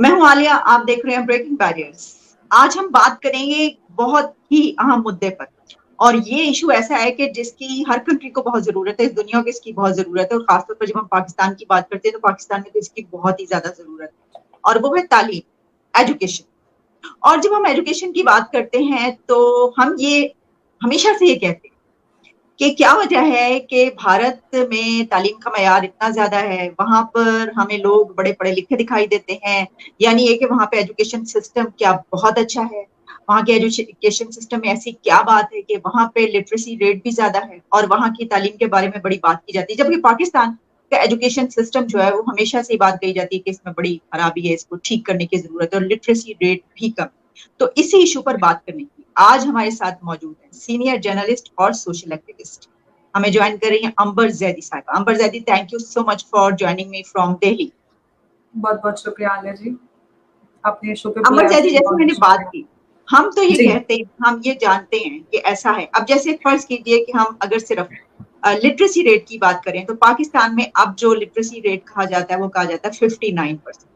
मैं हूं आलिया, आप देख रहे हैं ब्रेकिंग बैरियर्स। आज हम बात करेंगे एक बहुत ही अहम मुद्दे पर। और ये इशू ऐसा है कि जिसकी हर कंट्री को बहुत जरूरत है, इस दुनिया को इसकी बहुत जरूरत है। और खासतौर पर जब हम पाकिस्तान की बात करते हैं तो पाकिस्तान में तो इसकी बहुत ही ज्यादा जरूरत है, और वो है तालीम, एजुकेशन। और जब हम एजुकेशन की बात करते हैं तो हम ये हमेशा से ये कहते हैं कि क्या वजह है कि भारत में तालीम का मयार इतना ज्यादा है, वहां पर हमें लोग बड़े पढ़े लिखे दिखाई देते हैं। यानी ये कि वहां पे एजुकेशन सिस्टम क्या बहुत अच्छा है। वहां के एजुकेशन सिस्टम में ऐसी क्या बात है कि वहां पे लिटरेसी रेट भी ज्यादा है और वहां की तालीम के बारे में बड़ी बात की जाती है, जबकि पाकिस्तान का एजुकेशन सिस्टम जो है वो हमेशा से बात कही जाती है कि इसमें बड़ी खराबी है, इसको ठीक करने की जरूरत है, और लिटरेसी रेट भी कम। तो इसी इशू पर बात करने की आज हमारे साथ मौजूद है सीनियर जर्नलिस्ट और सोशल एक्टिविस्ट। हमें ज्वाइन कर रही हैं अंबर जैदी साहिबा। Ambar Zaidi, thank you so much for joining me from Delhi. बहुत बहुत शुक्रिया आलिया जी, आपने शो पे अंबर बुलाया जैदी, उसके लिए जैसे बहुत मैंने बहुत बात शुक्रिया की, हम तो ये जी। कहते हैं, हम ये जानते हैं कि ऐसा है। अब जैसे फर्ज कीजिए कि हम अगर सिर्फ लिटरेसी रेट की बात करें तो पाकिस्तान में अब जो लिटरेसी रेट कहा जाता है वो कहा जाता है 59%।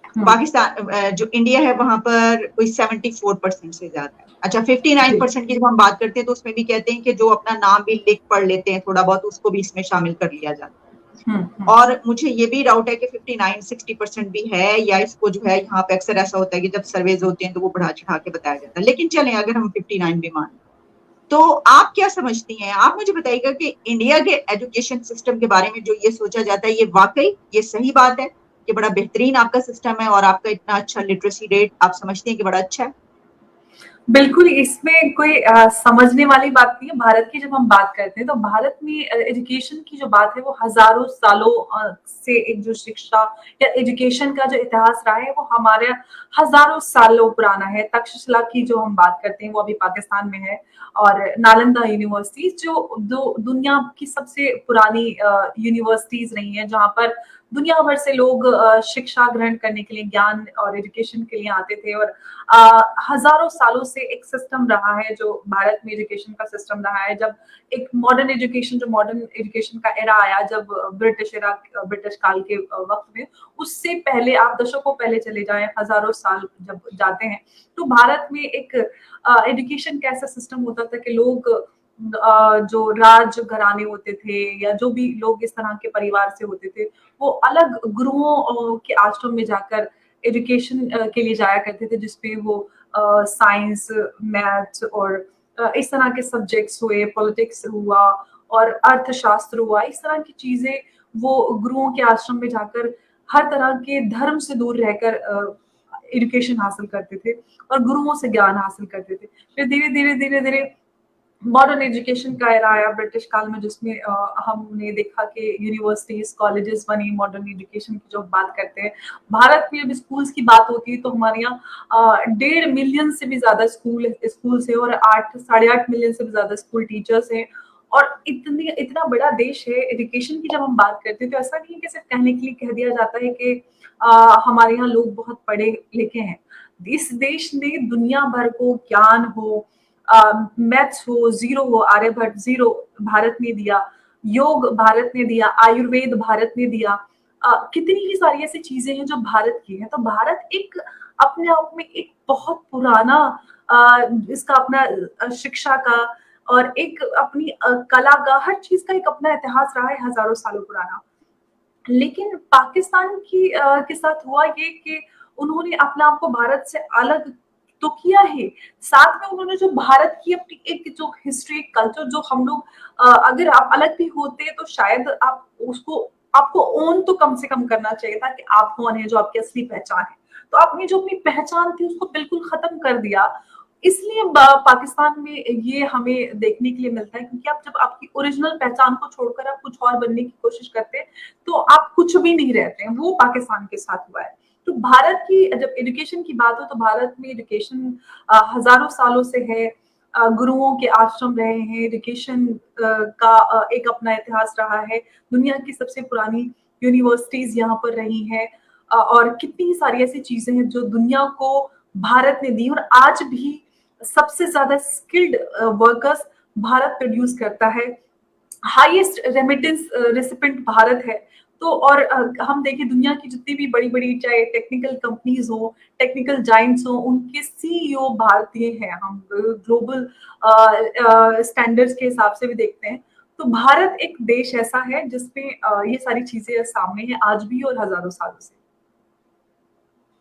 हम्म, पाकिस्तान जो इंडिया है वहां पर कोई 74% से ज्यादा है। अच्छा, जी। 59% की जब हम बात करते हैं तो उसमें भी कहते हैं कि जो अपना नाम भी लिख पढ़ लेते हैं थोड़ा बहुत, उसको भी इसमें शामिल कर लिया जाता है। हम्म। और मुझे ये भी डाउट है कि 59-60% भी है, या इसको जो है यहाँ पे अक्सर ऐसा होता है कि जब सर्वेज होते हैं तो वो बढ़ा चढ़ा के बताया जाता है। लेकिन चलें, अगर हम 59 भी माने तो आप क्या समझती हैं? आप मुझे बताइएगा कि इंडिया के एजुकेशन सिस्टम के बारे में जो ये सोचा जाता है, ये वाकई ये सही बात है कि बड़ा बेहतरीन आपका सिस्टम है और आपका इतना अच्छा लिटरेसी रेट आप समझते हैं कि बड़ा अच्छा है? बिल्कुल, इसमें कोई समझने वाली बात नहीं है। भारत की जब हम बात करते हैं तो भारत में एजुकेशन की जो बात है वो हजारों सालों से एक जो शिक्षा या एजुकेशन का जो इतिहास रहा है वो हमारे हजारों सालों पुराना है। तक्षशिला की जो हम बात करते हैं वो अभी पाकिस्तान में है, और नालंदा यूनिवर्सिटी जो दुनिया की सबसे पुरानी यूनिवर्सिटीज रही हैं, जहाँ पर दुनिया भर से लोग शिक्षा ग्रहण करने के लिए, ज्ञान और एजुकेशन के लिए आते थे। और हजारों सालों से एक सिस्टम रहा है जो भारत में एजुकेशन का सिस्टम रहा है। जब एक मॉडर्न एजुकेशन, जो मॉडर्न एजुकेशन का एरा आया, जब ब्रिटिश काल के वक्त में, उससे पहले आप दशकों पहले चले जाएं, हजारों साल जब जाते हैं, तो भारत में एक एजुकेशन का ऐसा सिस्टम होता था कि लोग जो राज घराने होते थे या जो भी लोग इस तरह के परिवार से होते थे, वो अलग गुरुओं के आश्रम में जाकर एजुकेशन के लिए जाया करते थे, जिसपे वो साइंस, मैथ्स और इस तरह के सब्जेक्ट्स हुए, पॉलिटिक्स हुआ और अर्थशास्त्र हुआ, इस तरह की चीजें वो गुरुओं के आश्रम में जाकर हर तरह के धर्म से दूर रहकर एजुकेशन हासिल करते थे और गुरुओं से ज्ञान हासिल करते थे। फिर धीरे धीरे मॉडर्न एजुकेशन का एरा आया ब्रिटिश काल में, जिसमें हमने देखा कि यूनिवर्सिटीज, कॉलेजेस बनी। मॉडर्न एजुकेशन की जो बात करते हैं, भारत में जब स्कूल्स की बात होती है तो हमारे यहाँ 1.5 मिलियन से भी ज्यादा स्कूल्स है और 8-8.5 मिलियन से भी ज्यादा स्कूल टीचर्स हैं। और इतना बड़ा देश है। एजुकेशन की जब हम बात करते हैं तो ऐसा नहीं है कि सिर्फ कहने के लिए कह दिया जाता है कि हमारे यहाँ लोग बहुत पढ़े लिखे हैं। इस देश ने दुनिया भर को ज्ञान हो, मैथ्स हो जीरो हो, आर्यभट्ट जीरो भारत ने दिया, योग भारत ने दिया, आयुर्वेद भारत ने दिया। कितनी ही सारी ऐसी चीजें हैं जो भारत की हैं। तो भारत एक अपने आप में एक बहुत पुराना इसका अपना शिक्षा का और एक अपनी कला का, हर चीज का एक अपना इतिहास रहा है, हजारों सालों पुराना। लेकिन पाकिस्तान के साथ हुआ ये कि उन्होंने अपने आप को भारत से अलग तो किया है, साथ में उन्होंने जो भारत की अपनी एक जो हिस्ट्री, कल्चर, जो हम लोग अगर आप अलग भी होते तो शायद आप उसको, आपको ओन तो कम से कम करना चाहिए था कि आप कौन है, जो आपकी असली पहचान है। तो आपने जो अपनी पहचान थी उसको बिल्कुल खत्म कर दिया। इसलिए पाकिस्तान में ये हमें देखने के लिए मिलता है, क्योंकि आप जब आपकी ओरिजिनल पहचान को छोड़कर आप कुछ और बनने की कोशिश करते हैं तो आप कुछ भी नहीं रहते हैं। वो पाकिस्तान के साथ हुआ है। तो भारत की जब एजुकेशन की बात हो तो भारत में एजुकेशन हजारों सालों से है। गुरुओं के आश्रम रहे हैं, एजुकेशन का एक अपना इतिहास रहा है। दुनिया की सबसे पुरानी यूनिवर्सिटीज यहाँ पर रही हैं, और कितनी सारी ऐसी चीजें हैं जो दुनिया को भारत ने दी। और आज भी सबसे ज्यादा स्किल्ड वर्कर्स भारत प्रोड्यूस करता है। हाईएस्ट रेमिटेंस रेसिपेंट भारत है। तो और हम देखें दुनिया की जितनी भी बड़ी-बड़ी चाहे टेक्निकल कंपनीज़ हो, टेक्निकल जायंट्स हो, उनके सीईओ भारतीय हैं। हम ग्लोबल स्टैंडर्ड्स के हिसाब से भी देखते हैं। तो भारत एक देश ऐसा है जिसमें ये सारी चीज़ें सामने हैं आज भी और हज़ारों सालों से।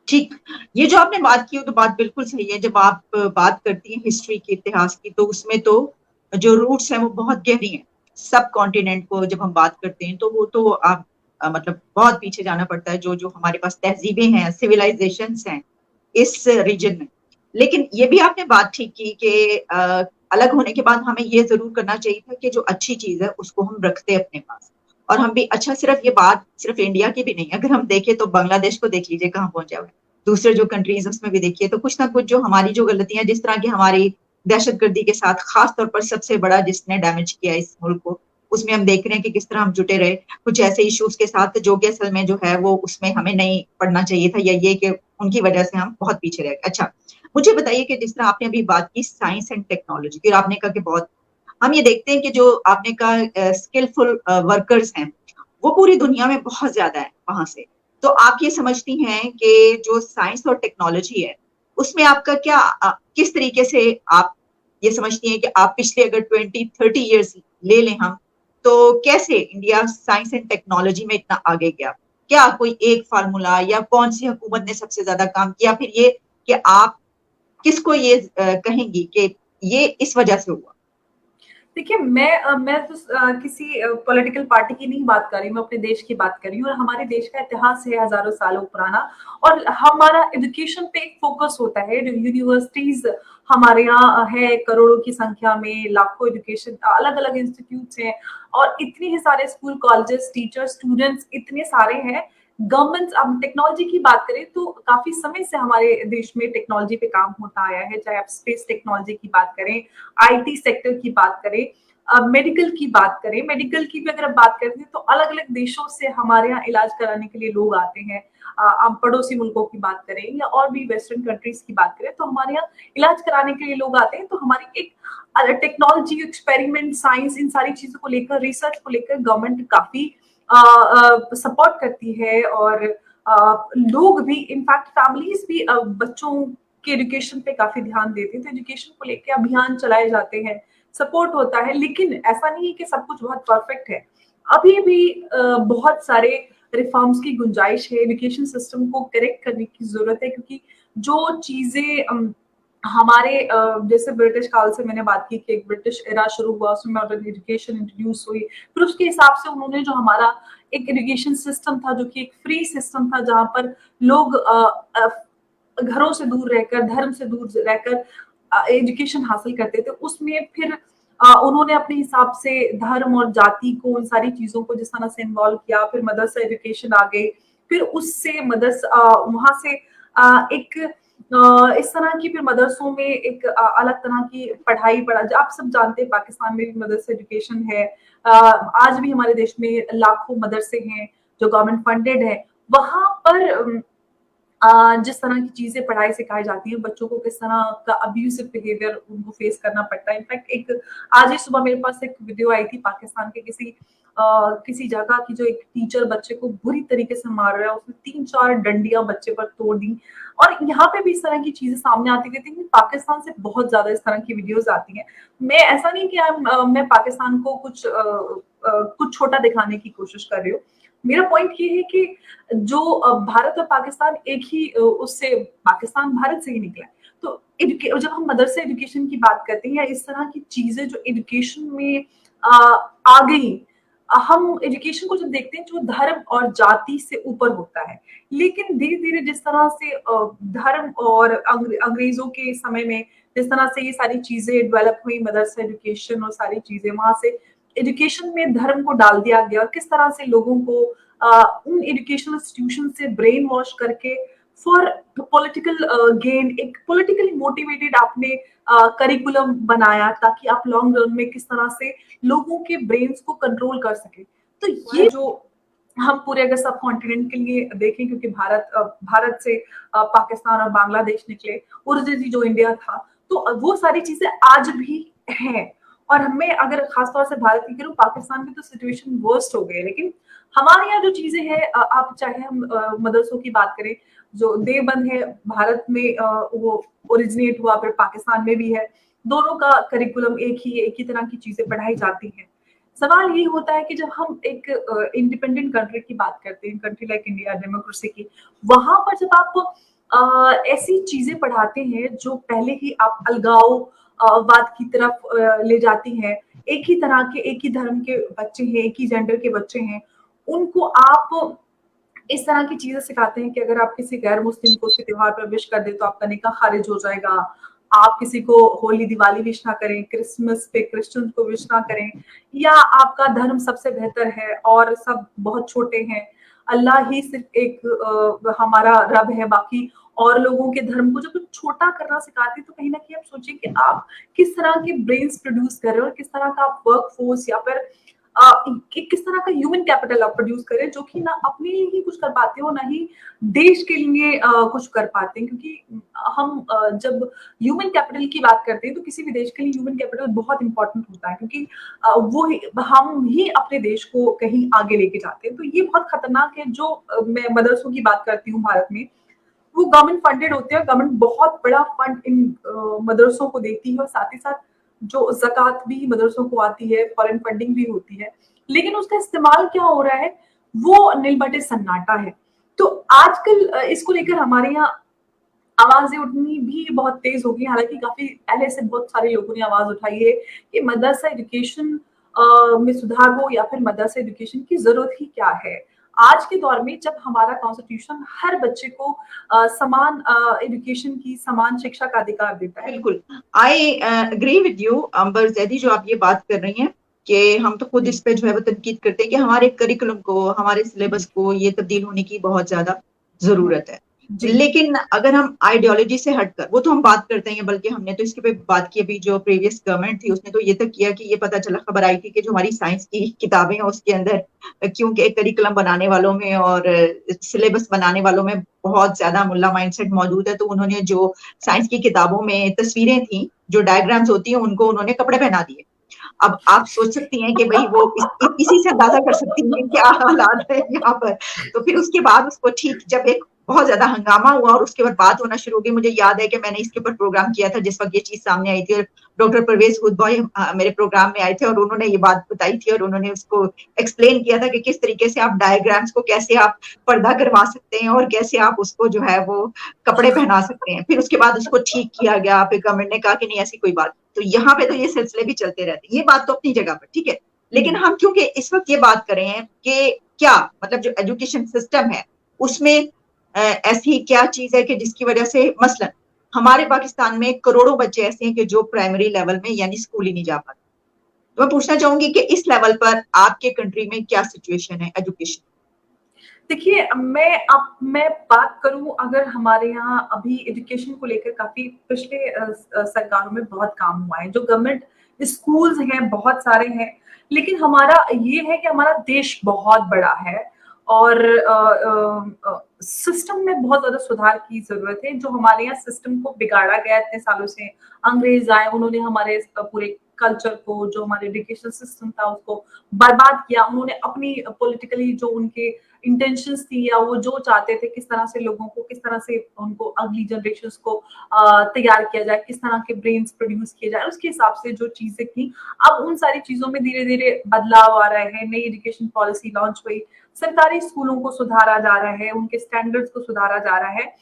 ठीक, ये जो आपने बात की वो तो बात बिल्कुल सही है। जब आप बात करती हैं हिस्ट्री के इतिहास की तो उसमें तो जो रूट्स हैं वो बहुत गहरी हैं। सब कॉन्टिनेंट को जब हम बात करते हैं तो वो तो आप मतलब बहुत पीछे जाना पड़ता है जो हमारे पास तहजीबें हैं, सिविलाइजेशंस हैं इस रीजन में। लेकिन ये भी आपने बात ठीक की कि अलग होने के बाद हमें ये जरूर करना चाहिए था कि जो अच्छी चीज है उसको हम रखते अपने पास। और हम भी अच्छा सिर्फ ये बात सिर्फ इंडिया की भी नहीं, अगर हम देखें तो बांग्लादेश को देख लीजिए कहाँ पहुंचा हुआ है। दूसरे जो कंट्रीज उसमें भी देखिए तो कुछ ना कुछ जो हमारी जो गलतियां जिस तरह की हमारी दहशतगर्दी के साथ खास तौर पर सबसे बड़ा जिसने डैमेज किया इस मुल्क को, उसमें हम देख रहे हैं कि किस तरह हम जुटे रहे कुछ ऐसे इश्यूज के साथ जो कि असल में जो है वो उसमें हमें नहीं पढ़ना चाहिए था, या ये कि उनकी वजह से हम बहुत पीछे रह गए। अच्छा, मुझे बताइए कि जिस तरह आपने अभी बात की साइंस एंड टेक्नोलॉजी की, और आपने कहा कि बहुत हम ये देखते हैं कि जो आपने कहा स्किलफुल वर्कर्स हैं वो पूरी दुनिया में बहुत ज्यादा है वहां से। तो आप ये समझती हैं कि जो साइंस और टेक्नोलॉजी है उसमें आपका क्या किस तरीके से आप ये समझती हैं कि आप पिछले अगर 20-30 ईयर्स ले लें हम, तो कैसे इंडिया साइंस एंड टेक्नोलॉजी में इतना आगे गया? क्या कोई एक फार्मूला या कौन सी हुकूमत ने सबसे ज्यादा काम किया, फिर ये कि आप किसको ये कहेंगी कि ये इस वजह से हुआ? देखिए मैं तो किसी पॉलिटिकल पार्टी की नहीं बात कर रही हूँ, मैं अपने देश की बात कर रही हूँ और हमारे देश का इतिहास है हज़ारों सालों पुराना और हमारा एजुकेशन पे एक फोकस होता है। यूनिवर्सिटीज़ हमारे यहाँ है करोड़ों की संख्या में, लाखों एजुकेशन अलग-अलग इंस्टीट्यूट्स हैं और इतने ही सारे स्कूल, कॉलेजेस, टीचर्स, स्टूडेंट्स इतने सारे हैं। गवर्नमेंट्स अब टेक्नोलॉजी की बात करें तो काफ़ी समय से हमारे देश में टेक्नोलॉजी पे काम होता आया है, चाहे आप स्पेस टेक्नोलॉजी की बात करें, आईटी सेक्टर की बात करें, मेडिकल की बात करें, मेडिकल की भी अगर आप बात करते हैं तो अलग-अलग देशों से हमारे यहाँ इलाज कराने के लिए लोग आते हैं। आप पड़ोसी मुल्कों की बात करें या और भी वेस्टर्न कंट्रीज की बात करें तो हमारे यहाँ इलाज कराने के लिए लोग आते हैं। तो हमारी एक टेक्नोलॉजी, एक्सपेरिमेंट, साइंस इन सारी चीज़ों को लेकर, रिसर्च को लेकर गवर्नमेंट काफ़ी सपोर्ट करती है और लोग भी इनफैक्ट फैमिलीज़ भी बच्चों के एजुकेशन पे काफ़ी ध्यान देते हैं। तो एजुकेशन को लेके अभियान चलाए जाते हैं, सपोर्ट होता है, लेकिन ऐसा नहीं है कि सब कुछ बहुत परफेक्ट है। अभी भी बहुत सारे रिफॉर्म्स की गुंजाइश है, एजुकेशन सिस्टम को करेक्ट करने की ज़रूरत है क्योंकि जो चीज़ें हमारे जैसे ब्रिटिश काल से मैंने बात की कि एक ब्रिटिश एरा शुरू हुआ, उसमें मॉडर्न एजुकेशन इंट्रोड्यूस हुई। फिर उसके हिसाब से उन्होंने जो हमारा एक एजुकेशन सिस्टम था, जो कि एक फ्री सिस्टम था, जहाँ पर लोग घरों से दूर रहकर, धर्म से दूर रहकर एजुकेशन हासिल करते थे। उसमें फिर उन्होंने अपने हिसाब से धर्म और जाति को, उन सारी चीज़ों को जिस तरह से इन्वॉल्व किया, फिर मदरसा एजुकेशन आ गई, फिर उससे वहाँ से एक इस तरह की फिर मदरसों में एक अलग तरह की पढ़ाई पढ़ा आप सब जानते हैं पाकिस्तान में भी मदरसा एजुकेशन है। आज भी हमारे देश में लाखों मदरसे हैं जो गवर्नमेंट फंडेड है। वहाँ पर जिस तरह की चीज़ें पढ़ाई सिखाई जाती हैं, बच्चों को किस तरह का अब्यूसिव बिहेवियर उनको फेस करना पड़ता है। इनफैक्ट एक आज ही सुबह मेरे पास एक वीडियो आई थी पाकिस्तान के किसी जगह की जो एक टीचर बच्चे को बुरी तरीके से मार रहा है, उसने 3-4 डंडियाँ बच्चे पर तोड़ दी और यहाँ पे भी इस तरह की चीज़ें सामने आती रहती हैं। पाकिस्तान से बहुत ज़्यादा इस तरह की वीडियोज़ आती हैं। मैं ऐसा नहीं कि मैं पाकिस्तान को कुछ छोटा दिखाने की कोशिश कर रही हूँ। मेरा पॉइंट ये है कि जो भारत और पाकिस्तान एक ही उससे पाकिस्तान भारत से ही निकला है। तो जब हम मदरसा एजुकेशन की बात करते हैं या इस तरह की चीजें जो एजुकेशन में आ गई, हम एजुकेशन को जब देखते हैं जो धर्म और जाति से ऊपर होता है, लेकिन धीरे-धीरे जिस तरह से धर्म और अंग्रेजों के समय में जिस तरह से ये सारी चीजें डेवलप हुई, मदरसा एजुकेशन और सारी चीजें, वहां से एजुकेशन में धर्म को डाल दिया गया और किस तरह से लोगों को उन एजुकेशनल इंस्टीट्यूशन से ब्रेन वॉश करके फॉर पॉलिटिकल गेन एक पॉलिटिकली मोटिवेटेड आपने करिकुलम बनाया ताकि आप लॉन्ग रन में किस तरह से लोगों के ब्रेन्स को कंट्रोल कर सके। तो ये जो हम पूरे अगर सब कॉन्टिनेंट के लिए देखें क्योंकि भारत से पाकिस्तान और बांग्लादेश निकले, ओरिजिनली जो इंडिया था, तो वो सारी चीजें आज भी हैं और हमें अगर खास तौर से भारत की करूँ, पाकिस्तान में तो सिचुएशन वर्स्ट हो गई है, लेकिन हमारे यहाँ जो चीजें हैं, आप चाहे हम मदरसों की बात करें, जो देवबंद है भारत में, वो ओरिजिनेट हुआ, फिर पाकिस्तान में भी है, दोनों का करिकुलम एक ही तरह की चीजें पढ़ाई जाती हैं। सवाल ये होता है कि जब हम एक इंडिपेंडेंट कंट्री की बात करते हैं, कंट्री लाइक इंडिया, डेमोक्रेसी की, वहां पर जब आप ऐसी चीजें पढ़ाते हैं जो पहले ही आप अलगाव वाद की तरफ ले जाती हैं, एक ही तरह के, एक ही धर्म के बच्चे हैं, एक ही जेंडर के बच्चे हैं, उनको आप इस तरह की चीजें सिखाते हैं कि अगर आप किसी गैर मुस्लिम को उसके त्योहार पर विश कर दे तो आपका निकाह खारिज हो जाएगा, आप किसी को होली दिवाली विश ना करें, क्रिसमस पे क्रिश्चियन को विश ना करें, या आपका धर्म सबसे बेहतर है और सब बहुत छोटे हैं, अल्लाह ही सिर्फ एक हमारा रब है, बाकी और लोगों के धर्म को जब छोटा करना सिखाते हैं, तो कहीं ना कहीं आप सोचिए कि आप किस तरह के ब्रेन्स प्रोड्यूस कर रहे हो और किस तरह का आप वर्क फोर्स या फिर किस तरह का ह्यूमन कैपिटल आप प्रोड्यूस करें, जो कि ना अपने लिए ही कुछ कर पाते हो, ना ही देश के लिए कुछ कर पाते हैं, क्योंकि हम जब ह्यूमन कैपिटल की बात करते हैं तो किसी भी देश के लिए ह्यूमन कैपिटल बहुत इंपॉर्टेंट होता है, क्योंकि हम ही अपने देश को कहीं आगे लेके जाते हैं। तो ये बहुत खतरनाक है। जो मैं मदरसों की बात करती हूँ भारत में, वो गवर्नमेंट फंडेड होते हैं, गवर्नमेंट बहुत बड़ा फंड इन मदरसों को देती है, और साथ ही साथ जो ज़कात भी मदरसों को आती है, फॉरेन फंडिंग भी होती है, लेकिन उसका इस्तेमाल क्या हो रहा है, वो नीलबटे सन्नाटा है। तो आजकल इसको लेकर हमारे यहाँ आवाजें उठनी भी बहुत तेज हो गई, हालांकि काफी पहले से बहुत सारे लोगों ने आवाज उठाई है कि मदरसा एजुकेशन में सुधार हो, या फिर मदरसा एजुकेशन की जरूरत ही क्या है आज के दौर में, जब हमारा कॉन्स्टिट्यूशन हर बच्चे को समान एजुकेशन की, समान शिक्षा का अधिकार देता है। बिल्कुल, आई अग्री विद यू अंबर जैदी, जो आप ये बात कर रही हैं कि हम तो खुद इस पे जो है वो तनकीद करते हैं कि हमारे करिकुलम को, हमारे सिलेबस को ये तब्दील होने की बहुत ज्यादा जरूरत है। जी लेकिन अगर हम आइडियोलॉजी से हटकर, वो तो हम बात करते हैं, बल्कि हमने तो इसके पे बात की, अभी जो प्रीवियस गवर्नमेंट थी उसने तो ये तक किया कि ये पता चला, खबर आई थी कि जो हमारी साइंस की किताबें हैं उसके अंदर, क्योंकि करिकुलम बनाने वालों में और सिलेबस बनाने वालों में बहुत ज्यादा मुल्ला माइंडसेट मौजूद है, तो उन्होंने जो साइंस की किताबों में तस्वीरें थी, जो डायग्राम्स होती हैं, उनको उन्होंने कपड़े पहना दिए। अब आप सोच सकती हैं कि भाई वो इसी से अंदाजा कर सकती हैं क्या हालात है यहाँ पर। तो फिर उसके बाद उसको ठीक, जब एक बहुत ज्यादा हंगामा हुआ और उसके बाद बात होना शुरू हो गई, मुझे याद है कि मैंने इसके ऊपर प्रोग्राम किया था जिस वक्त ये चीज सामने आई थी, और डॉक्टर परवेज खुद भाई मेरे प्रोग्राम में आए थे और उन्होंने ये बात बताई थी, और उन्होंने उसको एक्सप्लेन किया था कि किस तरीके से आप डायग्राम्स को कैसे आप पर्दा करवा सकते हैं और कैसे आप उसको जो है वो कपड़े पहना सकते हैं। फिर उसके बाद उसको ठीक किया गया, फिर गवर्नमेंट ने कहा कि नहीं ऐसी कोई बात। तो यहाँ पे तो ये सिलसिले भी चलते रहते हैं, ये बात तो अपनी जगह पर ठीक है। लेकिन हम क्योंकि इस वक्त ये बात कर रहे हैं कि क्या मतलब जो एजुकेशन सिस्टम है उसमें ऐसी क्या चीज है कि जिसकी वजह से मसलन हमारे पाकिस्तान में करोड़ों बच्चे ऐसे हैं कि जो प्राइमरी लेवल में यानी स्कूल ही नहीं जा पाते। तो मैं पूछना चाहूंगी कि इस लेवल पर आपके कंट्री में क्या सिचुएशन है एजुकेशन? देखिए, मैं बात करूं, अगर हमारे यहाँ अभी एजुकेशन को लेकर काफी पिछले सरकारों में बहुत काम हुआ है, जो गवर्नमेंट स्कूल्स हैं बहुत सारे हैं, लेकिन हमारा ये है कि हमारा देश बहुत बड़ा है और सिस्टम में बहुत ज्यादा सुधार की जरूरत है। जो हमारे यहाँ सिस्टम को बिगाड़ा गया इतने सालों से, अंग्रेज आए, उन्होंने हमारे पूरे कल्चर को, जो हमारे एजुकेशन सिस्टम था उसको बर्बाद किया। उन्होंने अपनी पॉलिटिकली जो उनके इंटेंशंस थी, या वो जो चाहते थे किस तरह से लोगों को, किस तरह से उनको अगली जनरेशंस को तैयार किया जाए, किस तरह के ब्रेन्स प्रोड्यूस किए जाए, उसके हिसाब से जो चीजें थी, अब उन सारी चीजों में धीरे धीरे बदलाव आ रहे हैं। नई एजुकेशन पॉलिसी लॉन्च हुई, सरकारी स्कूलों को सुधारा जा रहा है, उनके स्टैंडर्ड्स को सुधारा जा रहा है।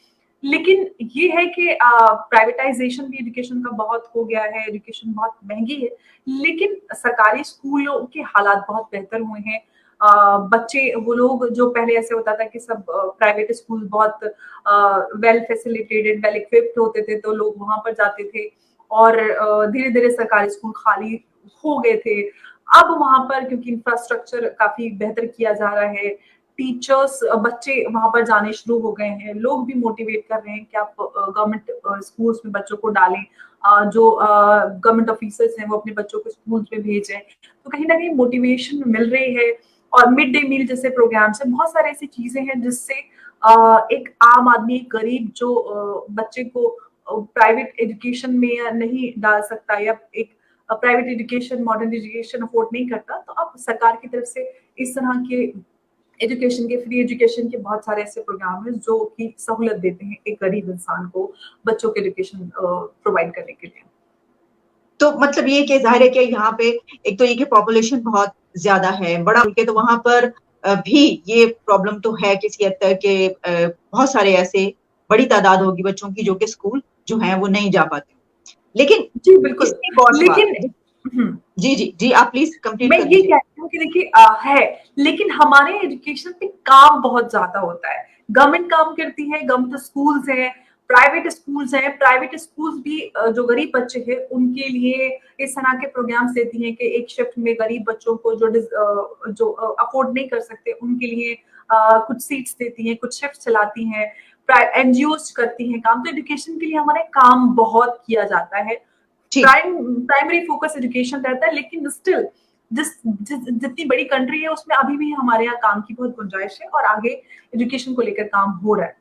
लेकिन ये है कि प्राइवेटाइजेशन भी एजुकेशन का बहुत हो गया है, एजुकेशन बहुत महंगी है, लेकिन सरकारी स्कूलों के हालात बहुत बेहतर हुए हैं। बच्चे, वो लोग जो पहले ऐसे होता था कि सब प्राइवेट स्कूल बहुत वेल फैसिलिटेटेड, वेल इक्विप्ड होते थे, तो लोग वहां पर जाते थे, और धीरे धीरे सरकारी स्कूल खाली हो गए थे। अब वहां पर क्योंकि इंफ्रास्ट्रक्चर काफी बेहतर किया जा रहा है, टीचर्स, बच्चे वहां पर जाने शुरू हो गए हैं, लोग भी मोटिवेट कर रहे हैं कि आप गवर्नमेंट स्कूल्स में बच्चों को डालें, जो गवर्नमेंट ऑफिसर्स हैं वो अपने बच्चों को स्कूल्स में भेजें, तो कहीं ना कहीं मोटिवेशन मिल रही है। और मिड डे मील जैसे प्रोग्राम्स है, बहुत सारी ऐसी चीजें हैं जिससे एक आम आदमी, गरीब जो बच्चे को प्राइवेट एजुकेशन में नहीं डाल सकता, या एक private education, modern education afford नहीं करता, तो अब सरकार की तरफ से इस तरह के एजुकेशन के, फ्री एजुकेशन के बहुत सारे ऐसे प्रोग्राम हैं जो कि सहूलत देते हैं एक गरीब इंसान को बच्चों के एजुकेशन प्रोवाइड करने के लिए। तो मतलब ये कि जाहिर है कि यहाँ पे एक तो ये कि पॉपुलेशन बहुत ज्यादा है, बड़ा मुल्क है, तो वहां पर भी ये प्रॉब्लम तो है किसी हद तक के बहुत सारे ऐसे बड़ी तादाद होगी बच्चों की जो कि स्कूल जो है वो नहीं जा पाते। लेकिन जी बिल्कुल, इसमें एक और सवाल लेकिन है। जी जी जी, आप प्लीज कंप्लीट मैं कर ये दीजिए। कहती हूँ कि देखिए है, लेकिन हमारे एजुकेशन पे काम बहुत ज्यादा होता है। गवर्नमेंट काम करती है, गवर्नमेंट स्कूल्स हैं, प्राइवेट स्कूल्स हैं, प्राइवेट स्कूल्स भी जो गरीब बच्चे हैं उनके लिए इस तरह के प्रोग्राम्स देती हैं कि एक शिफ्ट में गरीब बच्चों को जो अफोर्ड नहीं कर सकते उनके लिए कुछ सीट्स देती हैं, कुछ शिफ्ट चलाती हैं, एनजीओज करती हैं काम। तो एजुकेशन के लिए हमारे काम बहुत किया जाता है। ठीक। प्राइमरी फोकस एजुकेशन रहता है, लेकिन स्टिल जितनी बड़ी कंट्री है उसमें अभी भी हमारे यहाँ काम की बहुत गुंजाइश है और आगे एजुकेशन को लेकर काम हो रहा है।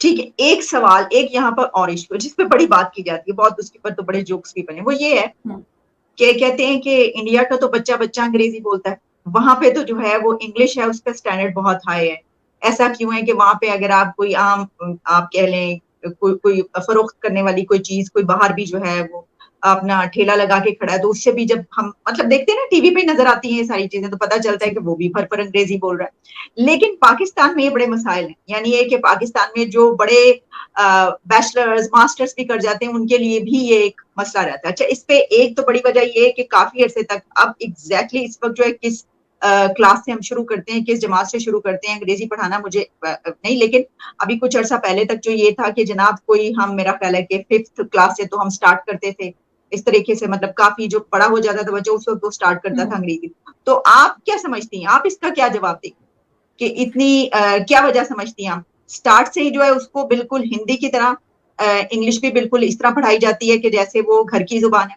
ठीक है, एक सवाल, एक यहाँ पर और इशू जिस पे बड़ी बात की जाती है बहुत, उसके पर तो बड़े जोक्स भी बने, वो ये है कि कहते हैं कि इंडिया का तो बच्चा बच्चा अंग्रेजी बोलता है, वहां पे तो जो है वो इंग्लिश है, उसका स्टैंडर्ड बहुत हाई है। ऐसा क्यों है कि वहां पे अगर आप कोई आम, आप कह लें कोई फरोख्त करने वाली कोई चीज, कोई बाहर भी जो है वो अपना ठेला लगा के खड़ा है, तो उससे भी जब हम मतलब देखते हैं ना टीवी पे नजर आती हैं ये सारी चीजें, तो पता चलता है कि वो भी भर पर अंग्रेजी बोल रहा है। लेकिन पाकिस्तान में ये बड़े मसाइल हैं, यानी ये कि पाकिस्तान में जो बड़े बैचलर्स मास्टर्स भी कर जाते हैं उनके लिए भी ये एक मसला रहता है। अच्छा, इस पे एक तो बड़ी वजह ये है कि काफी अरसे तक, अब एग्जैक्टली इस वक्त जो है किस क्लास से हम शुरू करते हैं, किस जमात से शुरू करते हैं अंग्रेजी पढ़ाना मुझे नहीं, लेकिन अभी कुछ अर्सा पहले तक जो ये था कि जनाब कोई, हम मेरा ख्याल है कि 5th क्लास से तो हम स्टार्ट करते थे इस तरीके से, मतलब काफी जो बड़ा हो जाता था बच्चा उस वक्त वो स्टार्ट करता था अंग्रेजी। तो आप क्या समझती हैं, आप इसका क्या जवाब देंगे कि इतनी क्या वजह समझती हैं आप, स्टार्ट से ही जो है उसको बिल्कुल हिंदी की तरह इंग्लिश भी बिल्कुल इस तरह पढ़ाई जाती है कि जैसे वो घर की जुबान है?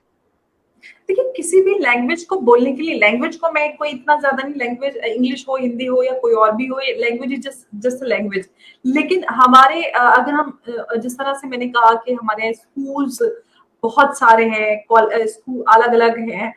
देखिए, किसी भी लैंग्वेज को बोलने के लिए, लैंग्वेज को मैं कोई इतना ज्यादा नहीं, लैंग्वेज इंग्लिश हो, हिंदी हो या कोई और भी हो, लैंग्वेज इज जस्ट लैंग्वेज। लेकिन हमारे अगर हम जिस तरह से मैंने कहा कि हमारे स्कूल्स बहुत सारे हैं, स्कूल अलग अलग हैं,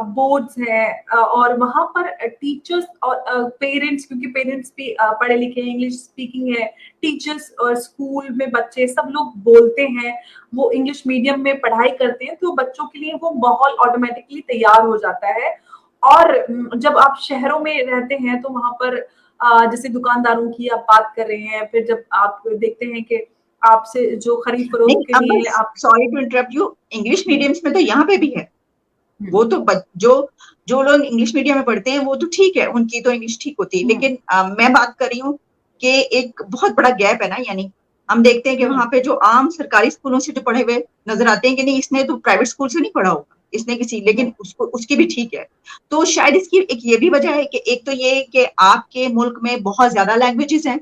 बोर्ड्स हैं, और वहां पर टीचर्स और पेरेंट्स, क्योंकि पेरेंट्स भी पढ़े लिखे इंग्लिश स्पीकिंग है, टीचर्स और स्कूल में बच्चे सब लोग बोलते हैं, वो इंग्लिश मीडियम में पढ़ाई करते हैं, तो बच्चों के लिए वो माहौल ऑटोमेटिकली तैयार हो जाता है। और जब आप शहरों में रहते हैं तो वहां पर जैसे दुकानदारों की आप बात कर रहे हैं, फिर जब आप देखते हैं कि आपसे जो खरीद फरोख्त नहीं, के अब लिए आप sorry to interrupt you, English mediums में तो यहाँ पे भी है, वो तो जो जो लोग इंग्लिश मीडियम में पढ़ते हैं वो तो ठीक है, उनकी तो इंग्लिश ठीक होती है, लेकिन मैं बात कर रही हूँ कि एक बहुत बड़ा गैप है ना, यानी हम देखते हैं कि वहां पे जो आम सरकारी स्कूलों से जो पढ़े हुए नजर आते हैं कि नहीं इसने तो प्राइवेट स्कूल से नहीं पढ़ा होगा इसने किसी, लेकिन उसको उसकी भी ठीक है। तो शायद इसकी एक ये भी वजह है कि एक तो ये कि आपके मुल्क में बहुत ज्यादा लैंग्वेजेस हैं,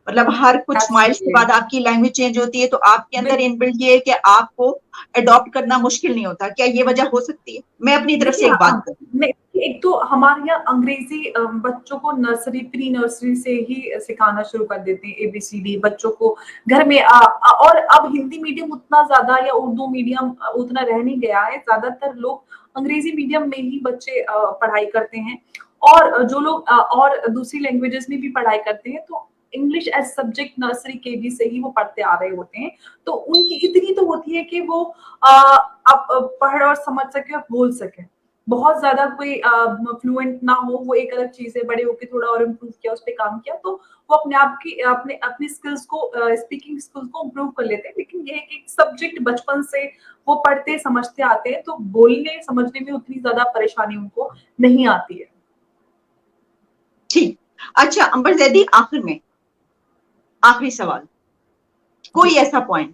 मतलब हर कुछ माइल्स के बाद आपकी लैंग्वेज चेंज होती है, तो आपके अंदर इनबिल्ट ये है कि आपको अडॉप्ट करना मुश्किल नहीं होता, क्या ये वजह हो सकती है? मैं अपनी तरफ से देखिए, एक बात करूं। एक तो हमारे यहाँ अंग्रेजी बच्चों को नर्सरी, प्री नर्सरी से ही सिखाना शुरू कर देते हैं, ABCD बच्चों को घर में, और अब हिंदी मीडियम उतना ज्यादा या उर्दू मीडियम उतना रह नहीं गया है, ज्यादातर लोग अंग्रेजी मीडियम में ही बच्चे पढ़ाई करते हैं। और जो लोग और दूसरी लैंग्वेजेस में भी पढ़ाई करते हैं तो English as subject nursery KG से ही वो पढ़ते आ रहे होते हैं, तो उनकी इतनी तो होती है कि वो अब पढ़ और समझ सके और बोल सके। बहुत ज्यादा कोई फ्लुएंट ना हो वो एक अलग चीज है, बड़े होके थोड़ा और इम्प्रूव किया, उस पर काम किया तो वो अपने आप की अपने अपनी स्किल्स को, स्पीकिंग स्किल्स को इम्प्रूव कर लेते हैं। लेकिन ये एक सब्जेक्ट बचपन से वो पढ़ते समझते आते हैं, तो बोलने समझने में उतनी ज्यादा परेशानी उनको नहीं आती है। ठीक। अच्छा अंबर जैदी, आखिर में आखिरी सवाल, कोई ऐसा पॉइंट,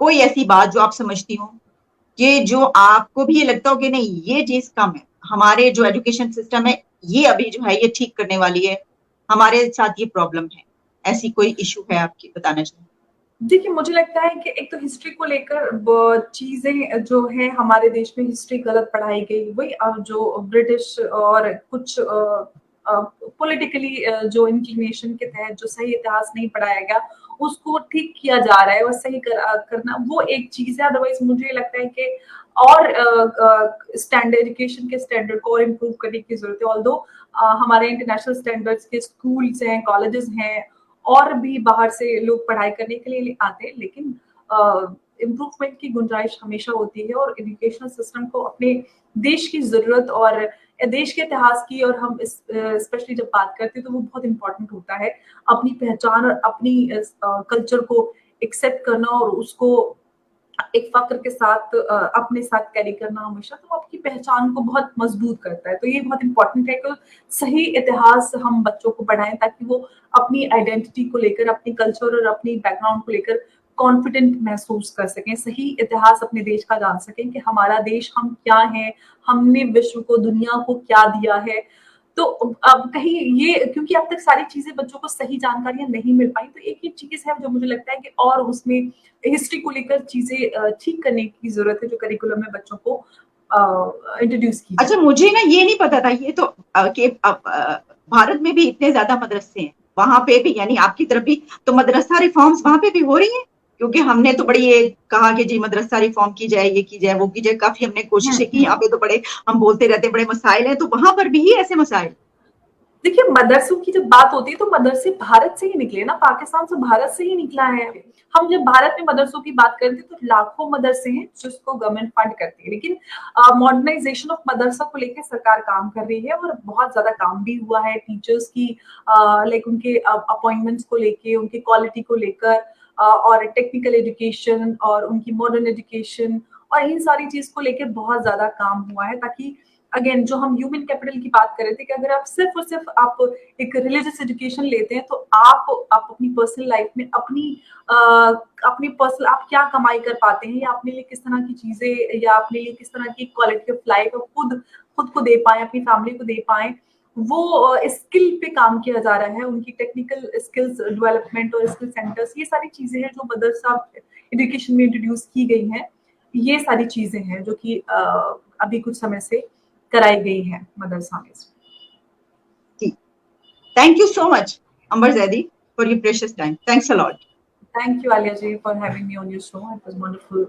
कोई ऐसी बात जो आप समझती हो कि जो आपको भी ये लगता हो कि नहीं ये चीज कम है, हमारे जो एजुकेशन सिस्टम है ये अभी जो है ये ठीक करने वाली है, हमारे साथ ये प्रॉब्लम है, ऐसी कोई इशू है आपकी बताना चाहिए? देखिए, मुझे लगता है कि एक तो हिस्ट्री को लेकर चीजें जो है हमारे देश में हिस्ट्री गलत पढ़ाई गई, वही जो ब्रिटिश और कुछ पॉलिटिकली जो इंक्लिनेशन के तहत जो सही इतिहास नहीं पढ़ाया गया उसको ठीक किया जा रहा है और सही करना वो एक चीज है। अदरवाइज मुझे लगता है कि और स्टैंडर्ड एजुकेशन के स्टैंडर्ड को और इम्प्रूव करने की जरूरत है। ऑल्दो हमारे इंटरनेशनल स्टैंडर्ड्स के स्कूल्स हैं, कॉलेजेस हैं, और भी बाहर से लोग पढ़ाई करने के लिए आते हैं, लेकिन इम्प्रूवमेंट की गुंजाइश हमेशा होती है। और एजुकेशनल सिस्टम को अपने देश की जरूरत और देश के इतिहास की, और हम स्पेशली जब बात करते हैं तो वो बहुत इंपॉर्टेंट होता है, अपनी पहचान और अपनी कल्चर को एक्सेप्ट करना और उसको एक फक्र के साथ अपने साथ कैरी करना हमेशा, तो आपकी पहचान को बहुत मजबूत करता है। तो ये बहुत इंपॉर्टेंट है कि सही इतिहास हम बच्चों को पढ़ाएं, ताकि वो अपनी आइडेंटिटी को लेकर, अपनी कल्चर और अपनी बैकग्राउंड को लेकर कॉन्फिडेंट महसूस कर सकें, सही इतिहास अपने देश का जान सकें कि हमारा देश, हम क्या है, हमने विश्व को, दुनिया को क्या दिया है। तो अब कहीं ये, क्योंकि अब तक सारी चीजें बच्चों को सही जानकारियां नहीं मिल पाई, तो एक ही चीज है जो मुझे लगता है कि और उसमें हिस्ट्री को लेकर चीजें ठीक करने की जरूरत है, जो करिकुलम में बच्चों को इंट्रोड्यूस की अच्छा, मुझे ना ये नहीं पता था, ये तो कि भारत में भी इतने ज्यादा मदरसे हैं, वहां पे भी यानी आपकी तरफ भी तो मदरसा रिफॉर्म्स वहां पे भी हो रही है? क्योंकि हमने तो बड़ी ये कहा कि जी मदरसा रिफॉर्म की जाए, ये की जाए, वो की जाए, काफी हमने कोशिशें की, यहाँ पे तो बड़े हम बोलते रहते हैं, बड़े मसाइल हैं, तो वहां पर भी ऐसे मसाइल? देखिए, मदरसों की जब बात होती है तो मदरसे भारत से ही निकले ना, पाकिस्तान से भारत से ही निकला है। हम जब भारत में मदरसों की बात करते हैं तो लाखों मदरसे हैं जिसको गवर्नमेंट फंड करती है, लेकिन मॉडर्नाइजेशन ऑफ मदरसा को लेकर सरकार काम कर रही है और बहुत ज्यादा काम भी हुआ है। टीचर्स की लाइक उनके अपॉइंटमेंट्स को लेके, उनकी क्वालिटी को लेकर, और टेक्निकल एजुकेशन और उनकी मॉडर्न एजुकेशन और इन सारी चीज को लेकर बहुत ज्यादा काम हुआ है, ताकि अगेन जो हम ह्यूमन कैपिटल की बात कर रहे थे कि अगर आप सिर्फ और सिर्फ आप एक रिलीजियस एजुकेशन लेते हैं तो आप अपनी पर्सनल लाइफ में अपनी पर्सनल आप क्या कमाई कर पाते हैं, या अपने लिए किस तरह की चीजें, या अपने लिए किस तरह की क्वालिटी ऑफ लाइफ खुद को दे पाए, अपनी फैमिली को दे पाए, वो स्किल पे काम किया जा रहा है। उनकी टेक्निकल स्किल्स डेवलपमेंट और स्किल सेंटर्स, ये सारी चीजें हैं जो मदरसा एजुकेशन में इंट्रोड्यूस की गई हैं। ये सारी चीजें हैं जो कि अभी कुछ समय से कराई गई है मदरसा में। Thank you so much, Amber Zaidi, for your precious time. Thanks a lot. Thank you, Alia ji, for having me on your show. It was wonderful